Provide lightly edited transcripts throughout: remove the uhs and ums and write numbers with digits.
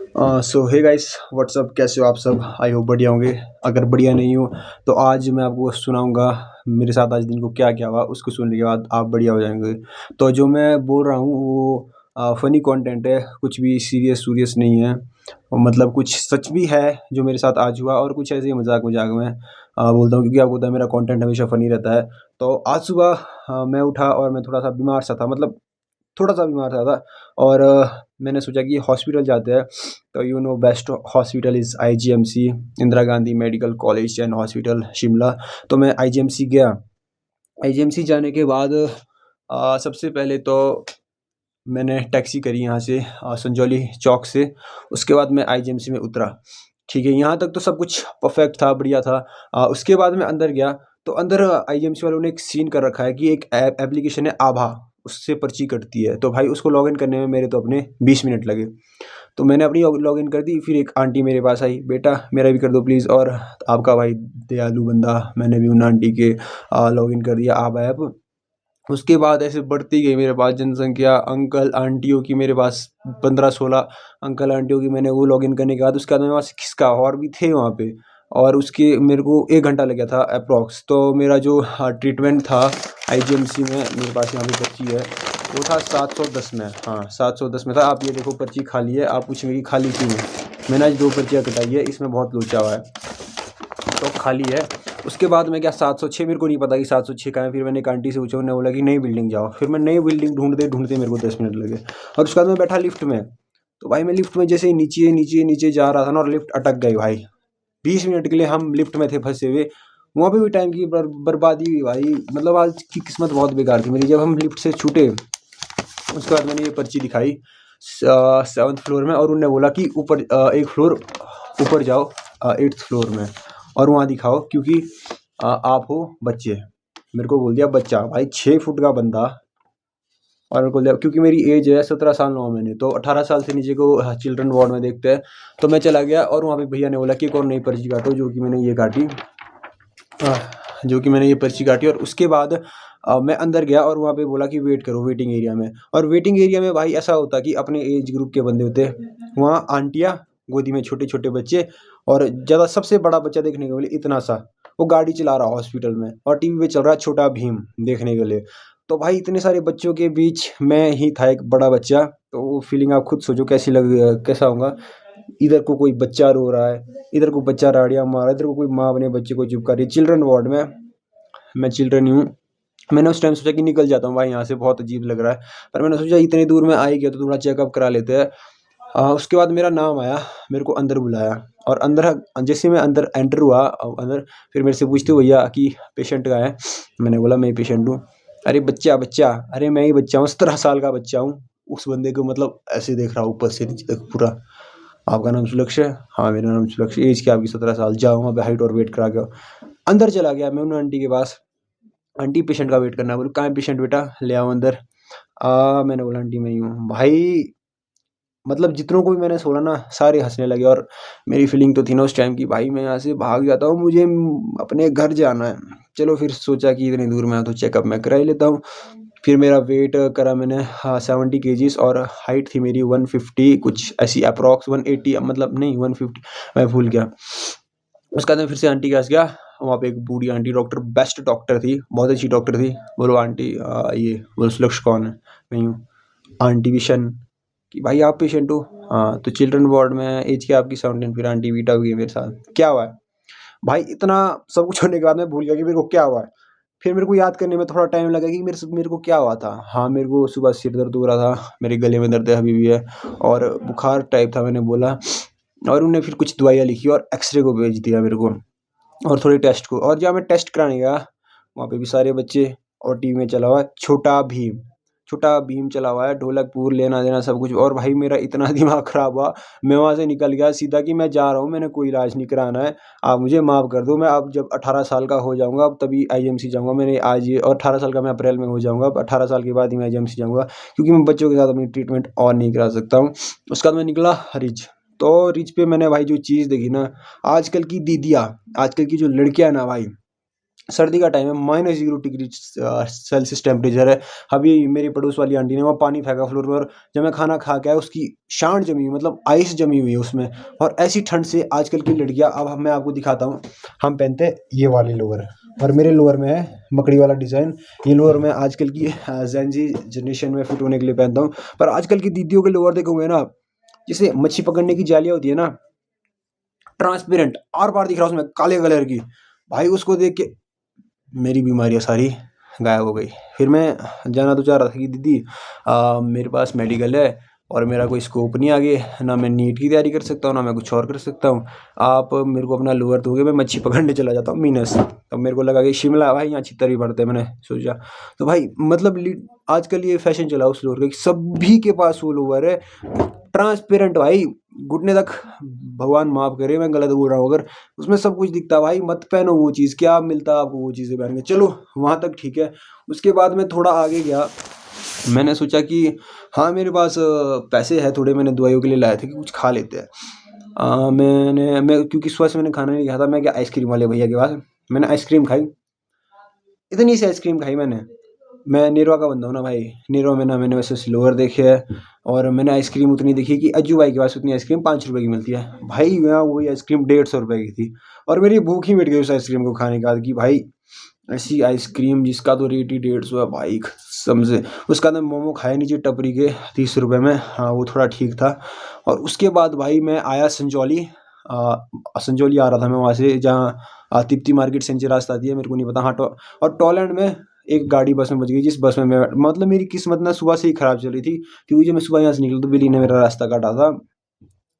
सो hey guys, WhatsApp, कैसे हो आप सब? आई होप बढ़िया होंगे। अगर बढ़िया नहीं हो तो आज मैं आपको सुनाऊंगा मेरे साथ आज दिन को क्या क्या हुआ। उसको सुनने के बाद आप बढ़िया हो जाएंगे। तो जो मैं बोल रहा हूँ वो फ़नी कंटेंट है, कुछ भी सीरियस सूरियस नहीं है। और मतलब कुछ सच भी है जो मेरे साथ आज हुआ, और कुछ ऐसे ही मजाक मजाक में बोलता हूँ, क्योंकि आपको पता है मेरा कंटेंट हमेशा फ़नी रहता है। तो आज सुबह मैं उठा और मैं थोड़ा सा बीमार सा था, मतलब थोड़ा-सा बीमार था। और मैंने सोचा कि हॉस्पिटल जाते हैं। तो best hospital is IGMC, Indira Gandhi medical college and hospital, Shimla. तो मैं आईजीएमसी गया। आईजीएमसी जाने के बाद सबसे पहले तो मैंने टैक्सी करी यहाँ से संजौली चौक से। उसके बाद मैं आईजीएमसी में उतरा। ठीक है, यहाँ तक तो सब कुछ परफेक्ट था, बढ़िया था। उसके बाद मैं अंदर गया। तो अंदर आईजीएमसी वालों ने एक सीन कर रखा है कि एक एप्लीकेशन है आभा, उससे पर्ची कटती है। तो भाई उसको लॉगिन करने में मेरे तो अपने 20 मिनट लगे। तो मैंने अपनी लॉगिन कर दी। फिर एक आंटी मेरे पास आई, बेटा मेरा भी कर दो प्लीज़। और आपका भाई दयालु बंदा, मैंने भी उन आंटी के लॉगिन कर दिया आभा ऐप। उसके बाद ऐसे बढ़ती गई मेरे पास जनसंख्या, अंकल आंटियों की मेरे पास 15-16 अंकल आंटियों की मैंने वो लॉगिन करने के बाद उसके बाद मेरे पास किसका और भी थे वहाँ पे। और उसके मेरे को 1 घंटा लग गया था अप्रॉक्स। तो मेरा जो ट्रीटमेंट था आईजीएमसी में, मेरे पास यहाँ पे पर्ची है, वो था 710 में। हाँ, 710 में था। आप ये देखो पर्ची खाली है। आप पूछेंगे कि खाली क्यों है? मैंने आज 2 पर्चियाँ कटाई है, इसमें बहुत लोचा हुआ है, तो खाली है। उसके बाद मैं क्या 706, मेरे को नहीं पता कि 706 कहाँ है। फिर मैंने एक आंटी से पूछा, उन्होंने बोला कि नई बिल्डिंग जाओ। फिर मैं नई बिल्डिंग ढूंढते ढूंढते मेरे को 10 मिनट लगे। और उसके बाद मैं बैठा लिफ्ट में। तो भाई मैं लिफ्ट में जैसे ही नीचे नीचे नीचे जा रहा था ना, और लिफ्ट अटक गई भाई। 20 मिनट के लिए हम लिफ्ट में थे फंसे हुए। वहाँ पे भी टाइम की बर्बादी हुई भाई। मतलब आज की किस्मत बहुत बेकार थी मेरी। जब हम लिफ्ट से छूटे, उसके बाद मैंने ये पर्ची दिखाई 7th फ्लोर में, और उन्होंने बोला कि ऊपर एक फ्लोर ऊपर जाओ 8th फ्लोर में, और वहाँ दिखाओ क्योंकि आप हो बच्चे। मेरे को बोल दिया बच्चा, भाई 6 फुट का बंदा। और मेरे को बोल क्योंकि मेरी एज है 17 साल 9 महीने, तो 18 साल से नीचे को चिल्ड्रन वार्ड में देखते हैं। तो मैं चला गया, और वहाँ पे भैया ने बोला कि एक और नई पर्ची काटो, जो कि मैंने ये काटी। और उसके बाद मैं अंदर गया, और वहाँ पे बोला कि वेट करो वेटिंग एरिया में। और वेटिंग एरिया में भाई ऐसा होता कि अपने एज ग्रुप के बंदे होते, वहाँ आंटियाँ, गोदी में छोटे छोटे बच्चे, और ज़्यादा सबसे बड़ा बच्चा देखने को मिले इतना सा, वो गाड़ी चला रहा हॉस्पिटल में, और टीवी पे चल रहा है छोटा भीम देखने के लिए। तो भाई इतने सारे बच्चों के बीच मैं ही था एक बड़ा बच्चा। तो वो फीलिंग आप खुद सोचो कैसी कैसा होगा। इधर को कोई बच्चा रो रहा है, इधर को बच्चा राड़ियाँ मार रहा है, इधर को कोई माँ अपने बच्चे को चुप कर रही है। चिल्ड्रन वार्ड में, मैं चिल्ड्रन ही हूँ। मैंने उस टाइम सोचा कि निकल जाता हूँ भाई यहाँ से, बहुत अजीब लग रहा है। पर मैंने सोचा इतनी दूर में आ ही गया तो थोड़ा चेकअप करा लेते हैं। उसके बाद मेरा नाम आया, मेरे को अंदर बुलाया। और अंदर जैसे मैं अंदर एंटर हुआ अंदर, फिर मेरे से पूछते भैया कि पेशेंट कहाँ है? मैंने बोला मैं पेशेंट हूँ। अरे बच्चा बच्चा, अरे मैं ही बच्चा हूँ, 17 साल का बच्चा हूँ। उस बंदे को मतलब ऐसे देख रहा हूँ ऊपर से नीचे तक पूरा। आपका नाम सुलक्ष्य है? हाँ मेरा नाम सुलक्ष्य। एज क्या आपकी? 17 साल। जाओ वहाँ पे हाइट और वेट करा के। अंदर चला गया मैं उन आंटी के पास। आंटी पेशेंट का वेट करना है। बोले कहाँ है पेशेंट बेटा, ले आओ अंदर। मैंने बोला आंटी मैं ही हूँ भाई। मतलब जितनों को भी मैंने छोड़ा ना, सारे हंसने लगे। और मेरी फीलिंग तो थी ना उस टाइम की, भाई मैं यहाँ से भाग जाता हूँ, मुझे अपने घर जाना है। चलो फिर सोचा कि इतनी दूर में है तो चेकअप मैं करा ही लेता हूँ। फिर मेरा वेट करा मैंने 70 केजीज, और हाइट थी मेरी 150 कुछ ऐसी, अप्रॉक्स 180, मतलब नहीं 150, मैं भूल गया। उसके बाद मैं फिर से आंटी के पास गया। वहाँ पे एक बूढ़ी आंटी डॉक्टर, बेस्ट डॉक्टर थी, बहुत अच्छी डॉक्टर थी। बोलो आंटी ये बोलो सुलक्ष्य कौन है? मैं हूँ। आंटी विशन कि भाई आप पेशेंट हो? हाँ। तो चिल्ड्रन वार्ड में, एज क्या आपकी? 17। फिर आंटी बीटा हुई है मेरे साथ, क्या हुआ है? भाई इतना सब कुछ होने के बाद मैं भूल गया कि मेरे को क्या हुआ है। फिर मेरे को याद करने में थोड़ा टाइम लगा कि मेरे को क्या हुआ था। हाँ, मेरे को सुबह सिर दर्द हो रहा था, मेरे गले में दर्द है अभी भी है, और बुखार टाइप था, मैंने बोला। और उन्होंने फिर कुछ दवाइयाँ लिखी और एक्सरे को भेज दिया मेरे को, और थोड़े टेस्ट को। और जब मैं टेस्ट कराने गया, वहाँ पे भी सारे बच्चे, और टीवी में चला हुआ है छोटा भीम चला हुआ है, ढोलकपुर लेना देना सब कुछ। और भाई मेरा इतना दिमाग खराब हुआ, मैं वहाँ से निकल गया सीधा कि मैं जा रहा हूँ, मैंने कोई इलाज नहीं कराना है, आप मुझे माफ़ कर दो। मैं अब जब 18 साल का हो जाऊँगा अब तभी आईजीएमसी जाऊँगा। मैंने आज ये, और 18 साल का मैं अप्रैल में हो जाऊँगा, अब 18 साल के बाद ही मैं आईजीएमसी जाऊँगा, क्योंकि मैं बच्चों के साथ अपनी ट्रीटमेंट और नहीं करा सकता हूँ। उसके बाद मैं निकला रिज। तो रिज पे मैंने भाई जो चीज़ देखी ना, आजकल की दीदियाँ, आजकल की जो लड़कियाँ ना भाई, सर्दी का टाइम है, -0 डिग्री सेल्सियस टेम्परेचर है। अभी मेरी पड़ोस वाली आंटी ने वहाँ पानी फेंका फ्लोर पर, जब मैं खाना खा के आया उसकी शान जमी हुई, मतलब आइस जमी हुई है उसमें। और ऐसी ठंड से आजकल की लड़कियाँ, अब मैं आपको दिखाता हूँ, हम पहनते हैं ये वाले लोअर, और मेरे लोअर में है मकड़ी वाला डिज़ाइन। ये लोअर मैं आजकल की जेन ज़ी जनरेशन में फिट होने के लिए पहनता हूँ। पर आजकल की दीदियों के लोअर देखोगे ना, जैसे मच्छी पकड़ने की जालियाँ होती है ना, ट्रांसपेरेंट, आर पार दिख रहा है उसमें काले कलर की, भाई उसको देख के मेरी बीमारियाँ सारी गायब हो गई। फिर मैं जाना तो चाह रहा था कि दीदी मेरे पास मेडिकल है और मेरा कोई स्कोप नहीं आगे, ना मैं नीट की तैयारी कर सकता हूँ, ना मैं कुछ और कर सकता हूँ। आप मेरे को अपना लोअर दोगे, मैं मच्छी पकड़ने चला जाता हूँ मीनस। तब मेरे को लगा कि शिमला भाई यहाँ छितर ही पड़ते हैं, मैंने सोचा। तो भाई मतलब आजकल ये फैशन चला उस लोअर का कि सभी के पास वो लोअर है, ट्रांसपेरेंट भाई, घुटने तक। भगवान माफ करे मैं गलत बोल रहा हूँ अगर, उसमें सब कुछ दिखता है भाई, मत पहनो वो चीज़, क्या मिलता है आपको वो चीज़ें पहन के। चलो वहाँ तक ठीक है। उसके बाद मैं थोड़ा आगे गया, मैंने सोचा कि हाँ मेरे पास पैसे हैं थोड़े, मैंने दवाइयों के लिए लाए थे कि कुछ खा लेते हैं। मैं क्योंकि सुबह से मैंने खाना नहीं खाया था, मैं गया आइसक्रीम वाले भैया के पास, मैंने आइसक्रीम खाई, इतनी सी आइसक्रीम खाई मैंने। मैं नेरवा का बंदा हूँ ना भाई, नेरवा में ना मैंने वैसे स्लोअर देखे है, और मैंने आइसक्रीम उतनी देखी कि अज्जू भाई के पास उतनी आइसक्रीम 5 रुपए की मिलती है, भाई यहाँ वही आइसक्रीम 150 रुपए की थी। और मेरी भूख ही मिट गई उस आइसक्रीम को खाने के बाद कि भाई ऐसी आइसक्रीम जिसका तो रेट ही 150 है भाई, समझे। उसका तो मोमो खाए नीचे टपरी के 30 रुपए में, हाँ वो थोड़ा ठीक था। और उसके बाद भाई मैं आया संजौली, संजौली आ रहा था मैं वहाँ से, जहाँ तिप्ती मार्केट से नीचे रास्ता आती है, मेरे को नहीं पता। हाँ और टॉलैंड में एक गाड़ी बस में बच गई, जिस बस में मैं, मतलब मेरी किस्मत ना सुबह से ही खराब चल रही थी, क्योंकि जब मैं सुबह यहाँ से निकला तो बिल्ली ने मेरा रास्ता काटा था,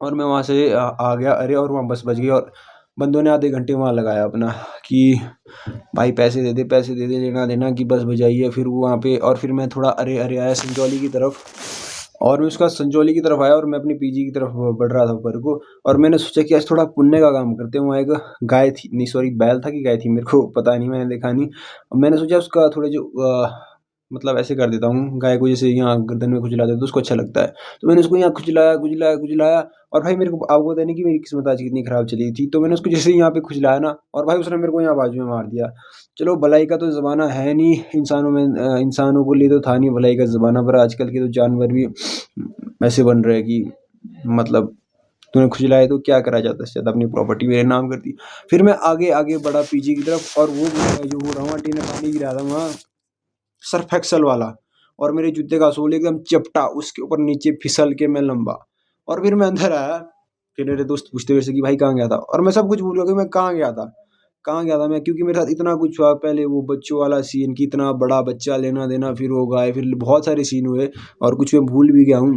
और मैं वहाँ से आ गया। अरे और वहाँ बस बच गई, और बंदों ने आधे घंटे वहाँ लगाया अपना कि भाई पैसे दे दे, पैसे दे दे, लेना देना की बस बजाई है। फिर वो वहाँ पे, और फिर मैं थोड़ा अरे अरे आया संजौली की तरफ, और मैं उसका संजौली की तरफ आया, और मैं अपनी पीजी की तरफ बढ़ रहा था ऊपर को। और मैंने सोचा कि आज थोड़ा पुण्य का काम करते हैं। वहाँ एक गाय थी, नहीं सॉरी बैल था कि गाय थी, मेरे को पता नहीं, मैंने देखा नहीं। मैंने सोचा उसका थोड़े जो मतलब ऐसे कर देता हूँ, गाय को जैसे यहाँ गर्दन में खुजला देते तो उसको अच्छा लगता है। तो मैंने उसको यहाँ खुजलाया खुजलाया खुजलाया, और भाई मेरे को आपको पता नहीं कि मेरी किस्मत आज कितनी खराब चली थी। तो मैंने उसको जैसे ही यहाँ पे खुजलाया ना, और भाई उसने मेरे को यहाँ बाजू में मार दिया। चलो भलाई का तो ज़माना है नहीं इंसानों में, इंसानों को लिए तो था नहीं भलाई का ज़माना, पर आजकल के तो जानवर भी ऐसे बन रहे हैं कि मतलब तूने खुजलाया तो क्या करा जाता है, इससे ज़्यादा अपनी प्रॉपर्टी मेरे नाम कर दी। फिर मैं आगे आगे बढ़ा पीजी की तरफ, और वो जो हो रहा हूँ आंटी ने पानी गिराया था वहाँ, सर्फ एक्सल वाला, और मेरे जूते का सोल एकदम चपटा, उसके ऊपर नीचे फिसल के मैं लंबा। और फिर मैं अंदर आया, फिर मेरे दोस्त पूछते मेरे से कि भाई कहाँ गया था, और मैं सब कुछ भूल गया कि मैं कहाँ गया था, कहाँ गया था मैं, क्योंकि मेरे साथ इतना कुछ हुआ। पहले वो बच्चों वाला सीन कि इतना बड़ा बच्चा लेना देना, फिर वो गाय, फिर बहुत सारे सीन हुए, और कुछ मैं भूल भी गया हूँ।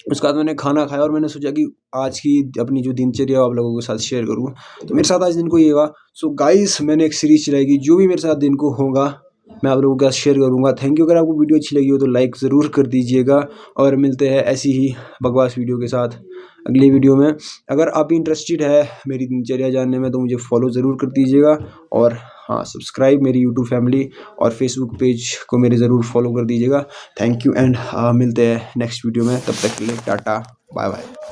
उसके बाद मैंने खाना खाया, और मैंने सोचा कि आज की अपनी जो दिनचर्या है आप लोगों के साथ शेयर करूँ। तो मेरे साथ आज दिन को ये हुआ। सो गाइस मैंने एक सीरीज चलाएगी, जो भी मेरे साथ दिन को होगा मैं आप लोगों के साथ शेयर करूँगा। Thank you. अगर आपको वीडियो अच्छी लगी हो तो लाइक ज़रूर कर दीजिएगा, और मिलते हैं ऐसी ही बकवास वीडियो के साथ अगली वीडियो में। अगर आप इंटरेस्टेड है मेरी दिनचर्या जानने में तो मुझे फॉलो ज़रूर कर दीजिएगा, और हाँ सब्सक्राइब मेरी यूट्यूब फैमिली और फेसबुक पेज को मेरे ज़रूर फॉलो कर दीजिएगा। थैंक यू एंड मिलते हैं नेक्स्ट वीडियो में, तब तक के लिए टाटा बाय बाय।